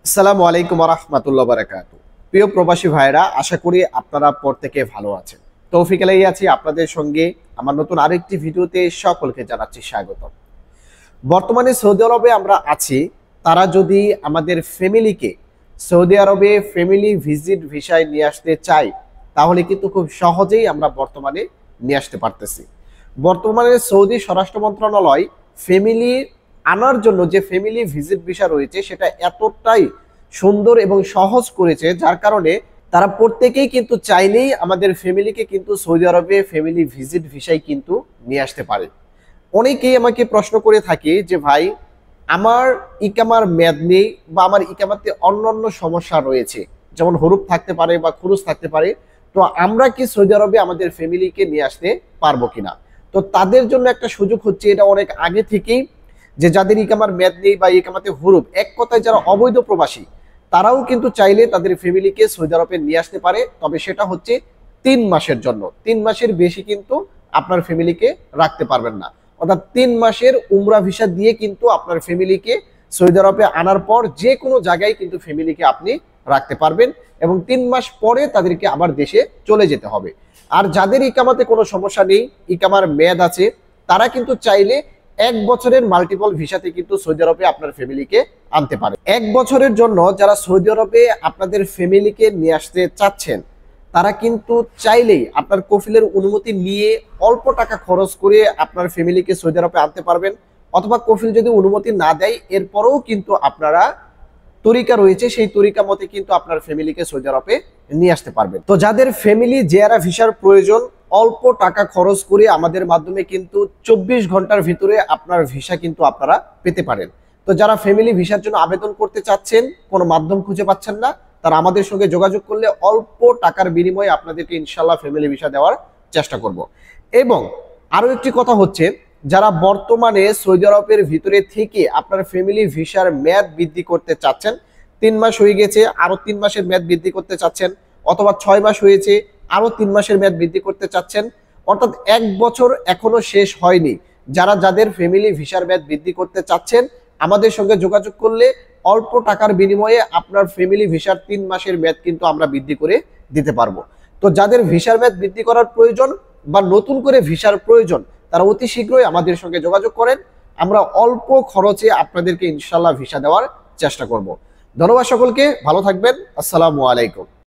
আসসালামু আলাইকুম ওয়া রাহমাতুল্লাহি ওয়া বারাকাতুহু। প্রিয় প্রবাসী ভাইরা, আশা করি আপনারা প্রত্যেকে ভালো আছেন। তৌফিক আলাই আছি আপনাদের সঙ্গে আমার নতুন আরেকটি ভিডিওতে সকলকে জানাচ্ছি স্বাগতম। বর্তমানে সৌদি আরবে আমরা আছি, তারা যদি আমাদের ফ্যামিলিকে সৌদি আরবে ফ্যামিলি ভিজিট ভিসায় নিয়ে আসতে চাই, তাহলে কিন্তু খুব সহজেই আমরা বর্তমানে নিয়ে আসতে পারতেছি। বর্তমানে সৌদি স্বরাষ্ট্র মন্ত্রণালয় ফ্যামিলি আনার জন্য যে ফ্যামিলি ভিজিট ভিসা রয়েছে সেটা এতটাই সুন্দর এবং সহজ করেছে, যার কারণে তারা প্রত্যেকেই কিন্তু চাইলেই আমাদের ফ্যামিলিকে কিন্তু সৌদি আরবে ফ্যামিলি ভিজিট ভিসায় কিন্তু নিয়ে আসতে পারে। অনেকেই আমাকে প্রশ্ন করে থাকে যে ভাই, আমার ইকামার মেয়াদ নেই বা আমার ইকামাতে অন্যান্য সমস্যা রয়েছে, যেমন হরুপ থাকতে পারে বা খুরুজ থাকতে পারে, তো আমরা কি সৌদি আরবে আমাদের ফ্যামিলিকে নিয়ে আসতে পারবো কিনা। তো তাদের জন্য একটা সুযোগ হচ্ছে, এটা অনেক আগে থেকেই, যে যাদের ইকামার মেয়াদ নেই বা ইকামাতে হরুপ, এক কথায় যারা অবৈধ প্রবাসী, তারাও কিন্তু চাইলে তাদের ফ্যামিলিকে সৌদি আরবে নিয়ে আসতে পারে। তবে সেটা হচ্ছে 3 মাসের জন্য। 3 মাসের বেশি কিন্তু আপনার ফ্যামিলিকে রাখতে পারবেন না। অর্থাৎ 3 মাসের উমরা ভিসা দিয়ে কিন্তু আপনার ফ্যামিলিকে সৌদি আরবে আনার পর যে কোনো জায়গায় কিন্তু ফ্যামিলিকে আপনি রাখতে পারবেন, এবং 3 মাস পরে তাদেরকে আবার দেশে চলে যেতে হবে। আর যাদের ইকামাতে কোনো সমস্যা নেই, ইকামার মেয়াদ আছে, তারা কিন্তু চাইলে 1 বছরের মাল্টিপল ভিসাতে কিন্তু সৌদি আরবে আপনার ফ্যামিলিকে আনতে পারে। 1 বছরের জন্য যারা সৌদি আরবে আপনাদের ফ্যামিলিকে নিয়ে আসতে চাচ্ছেন, তারা কিন্তু চাইলেই আপনার কফিলের অনুমতি নিয়ে অল্প টাকা খরচ করে আপনার ফ্যামিলিকে সৌদি আরবে আনতে পারবেন। অথবা কফিল যদি অনুমতি না দেয়, এরপরেও কিন্তু আপনারা তরিকা রয়েছে, সেই তরিকা মতে কিন্তু আপনার ফ্যামিলিকে সৌদি আরবে নিয়ে আসতে পারবেন। তো যাদের ফ্যামিলি জিয়ারা ভিসার প্রয়োজন, অল্প টাকা খরচ করে আমাদের মাধ্যমে কিন্তু 24 ঘন্টার ভিতরে আপনার ভিসা কিন্তু আপনারা পেতে পারেন। তো যারা ফ্যামিলি ভিসার জন্য আবেদন করতে চাচ্ছেন, কোনো মাধ্যম খুঁজে পাচ্ছেন না, তারা আমাদের সঙ্গে যোগাযোগ করলে অল্প টাকার বিনিময়ে আপনাদেরকে ইনশাল্লাহ ফ্যামিলি ভিসা দেওয়ার চেষ্টা করব। এবং আরো একটি কথা হচ্ছে, যারা বর্তমানে সৌদি আরবের ভিতরে থেকে আপনার ফ্যামিলি ভিসার মেয়াদ বৃদ্ধি করতে চাচ্ছেন, 3 মাস হয়ে গেছে, আরো 3 মাসের মেয়াদ বৃদ্ধি করতে চাচ্ছেন, অথবা 6 মাস হয়েছে, আরো 3 মাসের মেয়াদ বৃদ্ধি করতে চাচ্ছেন, অর্থাৎ 1 বছর এখনো শেষ হয়নি, যাদের ফ্যামিলি ভিসার মেয়াদ বৃদ্ধি করতে চাচ্ছেন, আমাদের সঙ্গে যোগাযোগ করলে অল্প টাকার বিনিময়ে আপনার ফ্যামিলি ভিসার 3 মাসের মেয়াদ কিন্তু আমরা বৃদ্ধি করে দিতে পারবো। তো যাদের ভিসার মেয়াদ বৃদ্ধি করার প্রয়োজন বা নতুন করে ভিসার প্রয়োজন, তারা অতি শীঘ্রই আমাদের সঙ্গে যোগাযোগ করেন। আমরা অল্প খরচে আপনাদেরকে ইনশাল্লাহ ভিসা দেওয়ার চেষ্টা করব। ধন্যবাদ সকলকে, ভালো থাকবেন। আসসালামু আলাইকুম।